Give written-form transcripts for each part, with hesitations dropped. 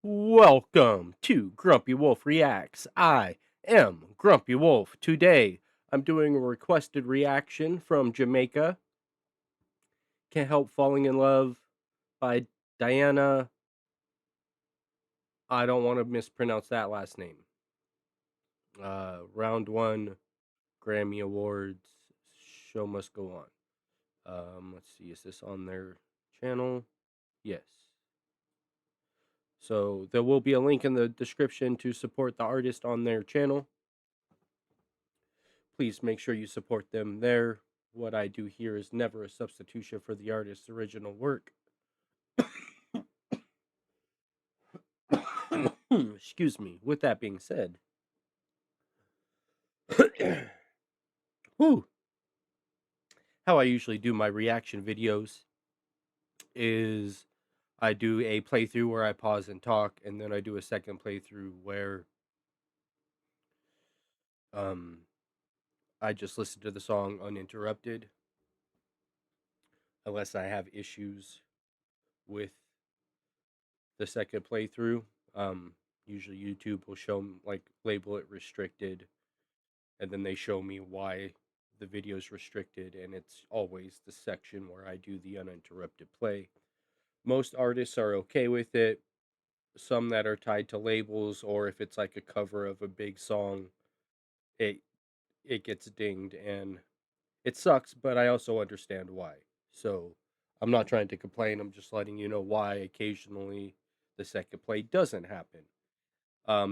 Welcome to Grumpy Wolf Reacts. I am Grumpy Wolf. Today, I'm doing a requested reaction from Jamaica. Can't Help Falling in Love by Diana. I don't want to mispronounce that last name. Round one, Grammy Awards. Show must go on. Let's see, is this on their channel? Yes. So there will be a link in the description to support the artist on their channel. Please make sure you support them there. What I do here is never a substitution for the artist's original work. Excuse me. With that being said, whew, how I usually do my reaction videos is I do a playthrough where I pause and talk, and then I do a second playthrough where I just listen to the song uninterrupted, unless I have issues with the second playthrough. Usually YouTube will show label it restricted, and then they show me why the video is restricted, and it's always the section where I do the uninterrupted play. Most artists are okay with it. Some that are tied to labels, or if it's like a cover of a big song, it gets dinged, and it sucks, but I also understand why. So I'm not trying to complain, I'm just letting you know why occasionally the second play doesn't happen.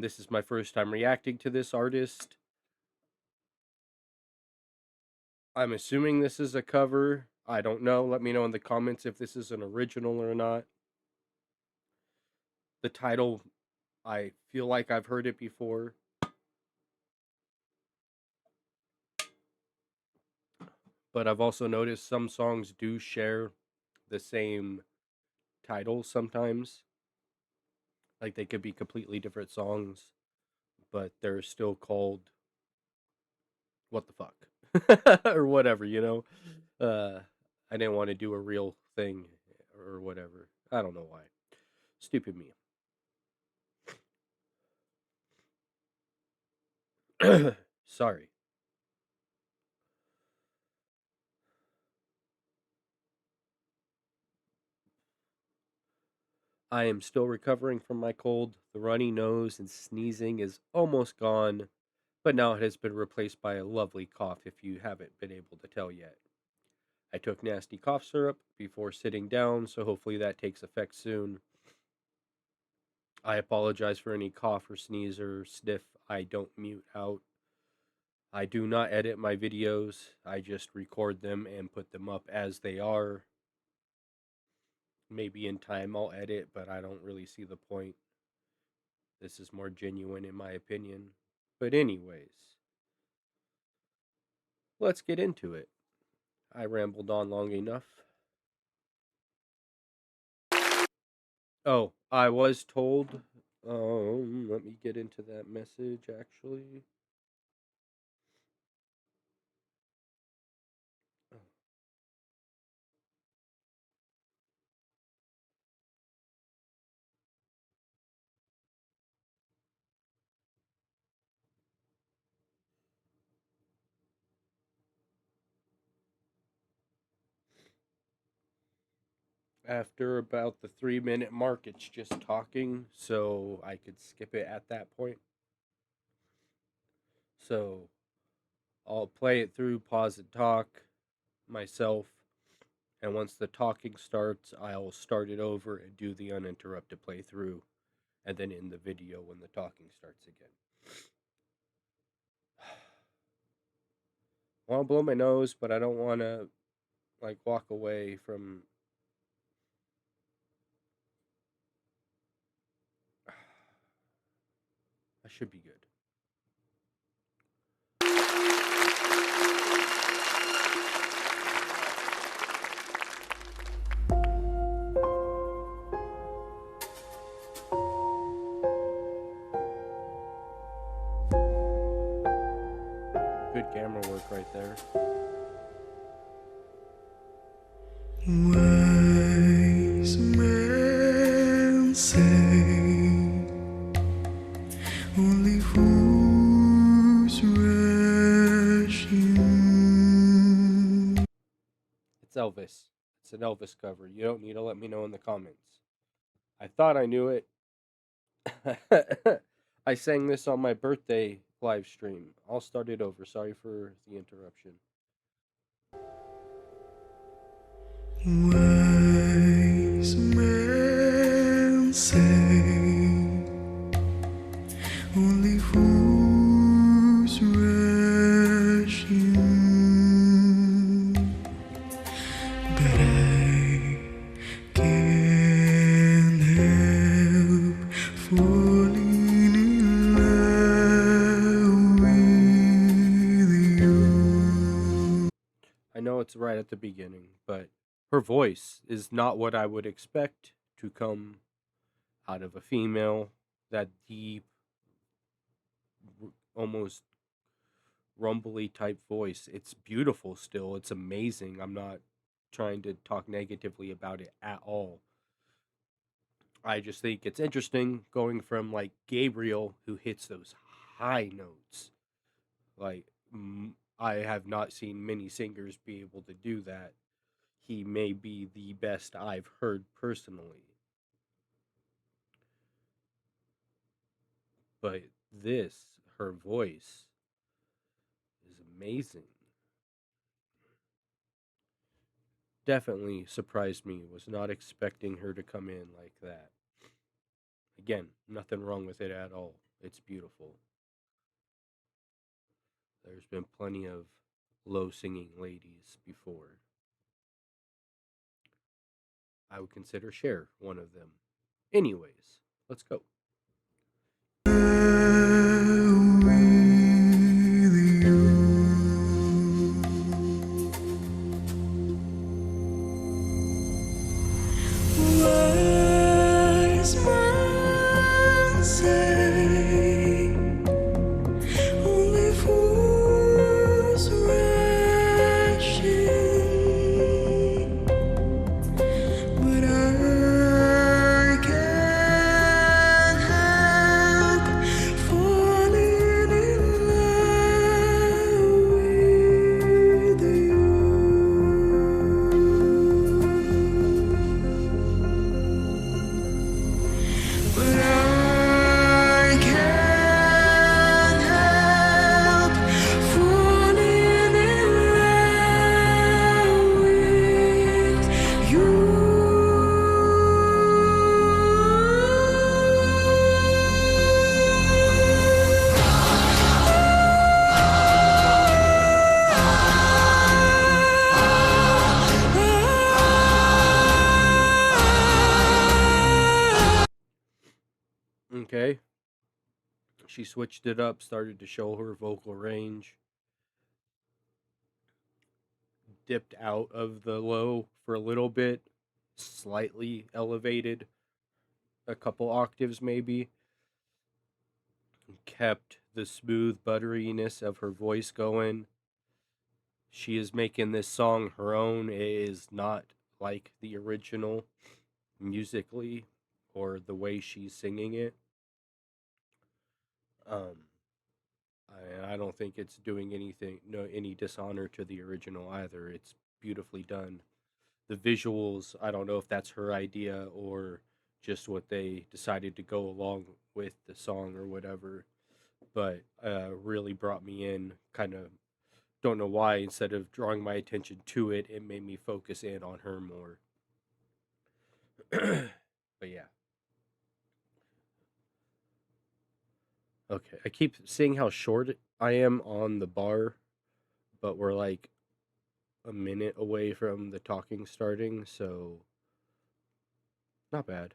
This is my first time reacting to this artist. I'm assuming this is a cover. I don't know. Let me know in the comments if this is an original or not. The title, I feel like I've heard it before. But I've also noticed some songs do share the same title sometimes. Like they could be completely different songs, but they're still called What the Fuck or whatever, you know? I didn't want to do a real thing or whatever. I don't know why. Stupid me. Sorry. I am still recovering from my cold. The runny nose and sneezing is almost gone, but now it has been replaced by a lovely cough if you haven't been able to tell yet. I took nasty cough syrup before sitting down, so hopefully that takes effect soon. I apologize for any cough or sneeze or sniff I don't mute out. I do not edit my videos, I just record them and put them up as they are. Maybe in time I'll edit, but I don't really see the point. This is more genuine in my opinion. But anyways, let's get into it. I rambled on long enough. Oh, I was told, let me get into that message actually. After about the 3-minute mark, it's just talking, so I could skip it at that point. So I'll play it through, pause and talk myself, and once the talking starts, I'll start it over and do the uninterrupted playthrough, and then end the video when the talking starts again. I want to blow my nose, but I don't want to walk away from. I should be good. Good camera work right there. Wise men say It's Elvis. It's an Elvis cover. You don't need to let me know in the comments. I thought I knew it. I sang this on my birthday live stream. I'll start it over. Sorry for the interruption. Wise men say only fools rush in, but I can't help falling in love with you. I know it's right at the beginning, but her voice is not what I would expect to come out of a female. That deep, almost rumbly type voice. It's beautiful still. It's amazing. I'm not trying to talk negatively about it at all. I just think it's interesting going from like Gabriel, who hits those high notes. Like, I have not seen many singers be able to do that. He may be the best I've heard personally. But this, her voice, is amazing. Definitely surprised me. Was not expecting her to come in like that. Again, nothing wrong with it at all. It's beautiful. There's been plenty of low singing ladies before. I would consider Cher one of them. Anyways, let's go. Wise men say only fools rush in, but I can't help falling in love with you. But I can't help falling in love with you. Okay. She switched it up, started to show her vocal range, dipped out of the low for a little bit, slightly elevated a couple octaves maybe, kept the smooth butteriness of her voice going. She is making this song her own. It is not like the original musically or the way she's singing it. I don't think it's doing any dishonor to the original either. It's beautifully done. The visuals, I don't know if that's her idea or just what they decided to go along with the song or whatever, but really brought me in. Kind of don't know why. Instead of drawing my attention to it, it made me focus in on her more. But yeah. Okay, I keep seeing how short I am on the bar, but we're like a minute away from the talking starting, so not bad.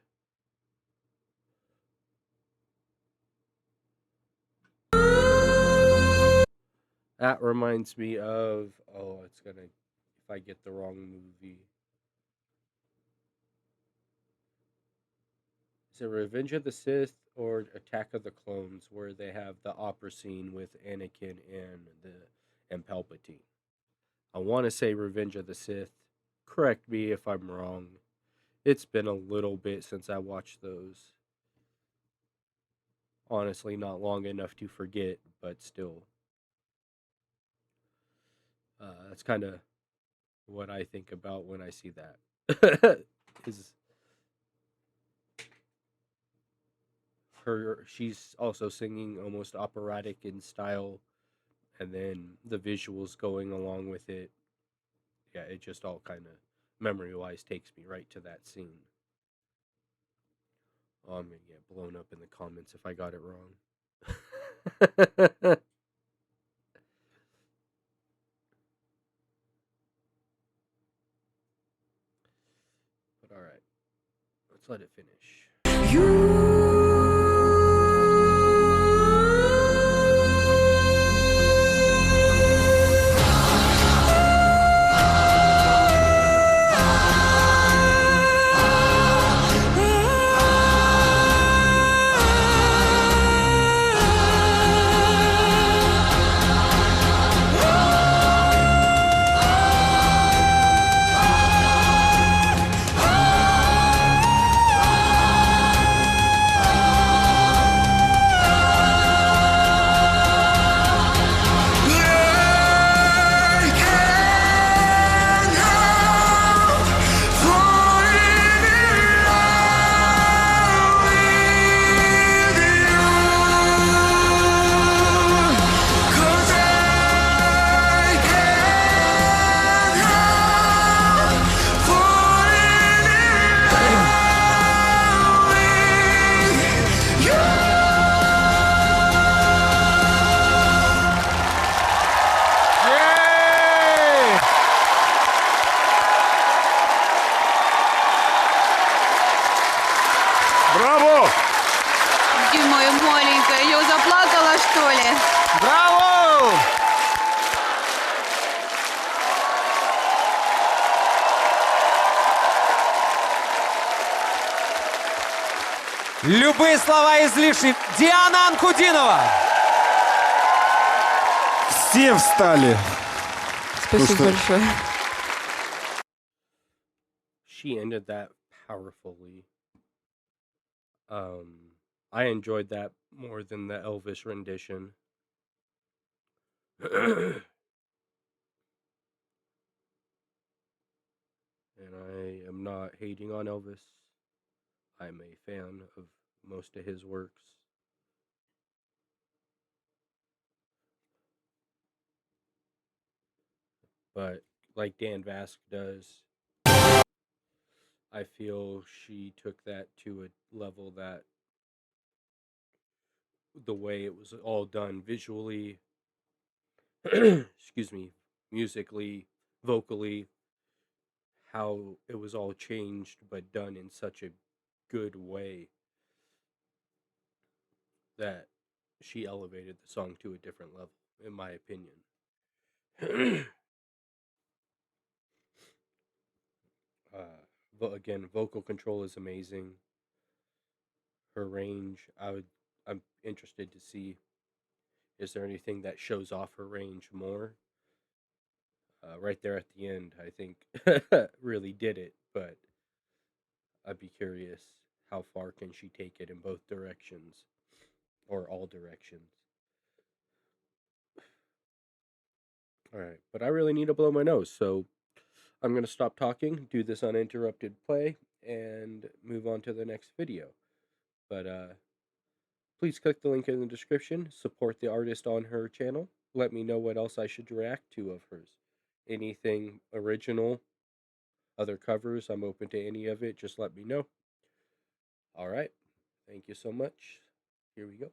That reminds me of, oh, it's gonna, if I get the wrong movie. Is it Revenge of the Sith or Attack of the Clones, where they have the opera scene with Anakin and Palpatine? I want to say Revenge of the Sith. Correct me if I'm wrong. It's been a little bit since I watched those. Honestly, not long enough to forget, but still. That's kind of what I think about when I see that. Is her she's also singing almost operatic in style, and then the visuals going along with it. Yeah, it just all kind of memory wise takes me right to that scene. Oh, I'm gonna get blown up in the comments if I got it wrong. But all right, let's let it finish. Браво! Моя маленькая, я заплакала, что ли? Браво! Любые слова излишни. Диана Анкудинова. Все встали. Спасибо большое. She ended that powerfully. I enjoyed that more than the Elvis rendition. And I am not hating on Elvis. I'm a fan of most of his works. But like Dan Vasc does, I feel she took that to a level that the way it was all done visually, excuse me, musically, vocally, how it was all changed but done in such a good way that she elevated the song to a different level, in my opinion. Again, vocal control is amazing. Her range, I'm interested to see, is there anything that shows off her range more? Right there at the end, I think really did it, but I'd be curious how far can she take it in both directions or all directions. All right, but I really need to blow my nose, so I'm going to stop talking, do this uninterrupted play, and move on to the next video. But please click the link in the description, support the artist on her channel, let me know what else I should react to of hers. Anything original, other covers, I'm open to any of it, just let me know. All right, thank you so much. Here we go.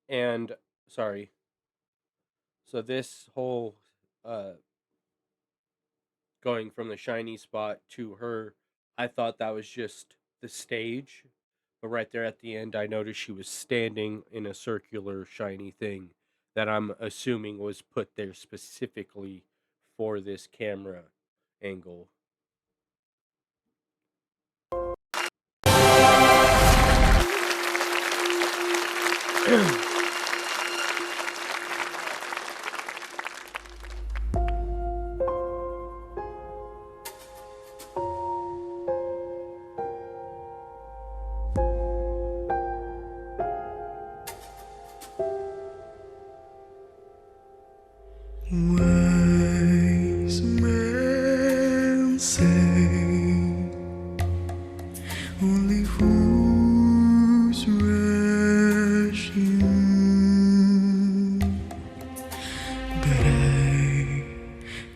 And sorry, so this whole going from the shiny spot to her, I thought that was just the stage, but right there at the end I noticed she was standing in a circular shiny thing that I'm assuming was put there specifically for this camera angle. say only fools rush in, but I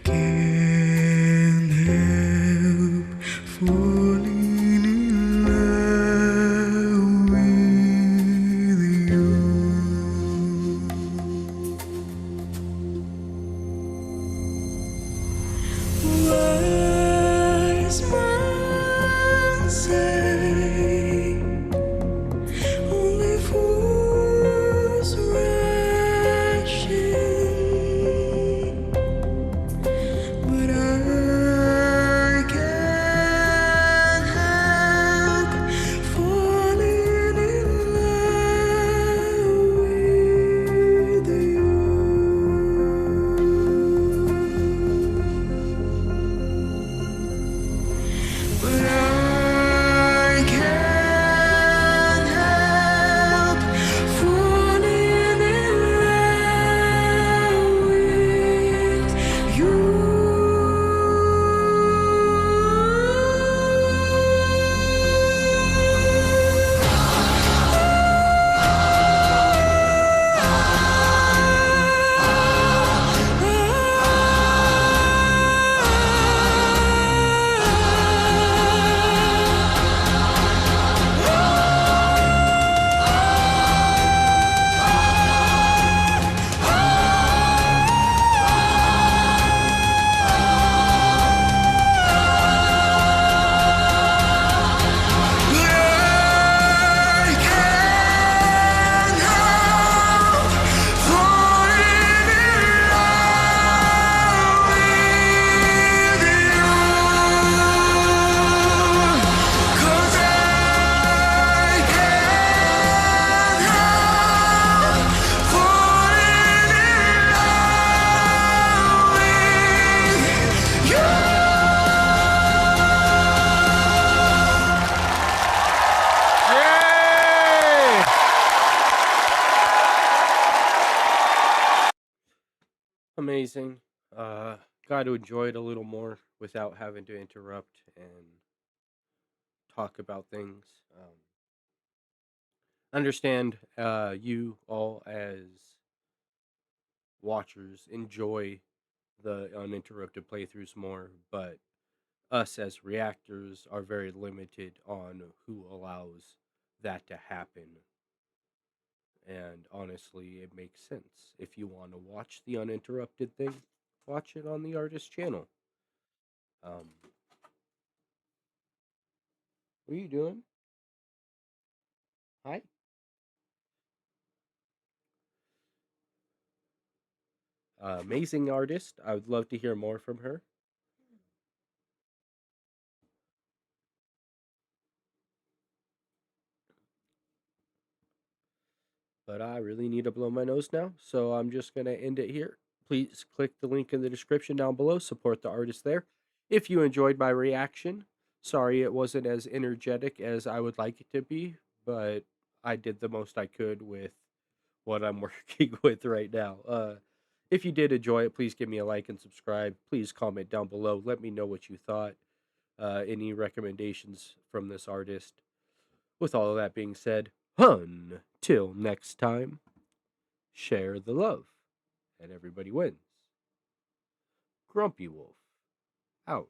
can't help falling in love with you. Wise men say only fools rush in, but I can't help falling in love with you. But I can't help falling in love with you. Yay! Amazing. Got to enjoy it a little more without having to interrupt and talk about things. Understand you all as watchers enjoy the uninterrupted playthroughs more, but us as reactors are very limited on who allows that to happen. And honestly, it makes sense. If you want to watch the uninterrupted thing, watch it on the artist channel. What are you doing? Hi. Amazing artist. I would love to hear more from her. But I really need to blow my nose now, so I'm just going to end it here. Please click the link in the description down below. Support the artist there. If you enjoyed my reaction, sorry it wasn't as energetic as I would like it to be, but I did the most I could with what I'm working with right now. If you did enjoy it, please give me a like and subscribe. Please comment down below. Let me know what you thought. Any recommendations from this artist. With all of that being said, until next time, share the love, and everybody wins. Grumpy Wolf, out.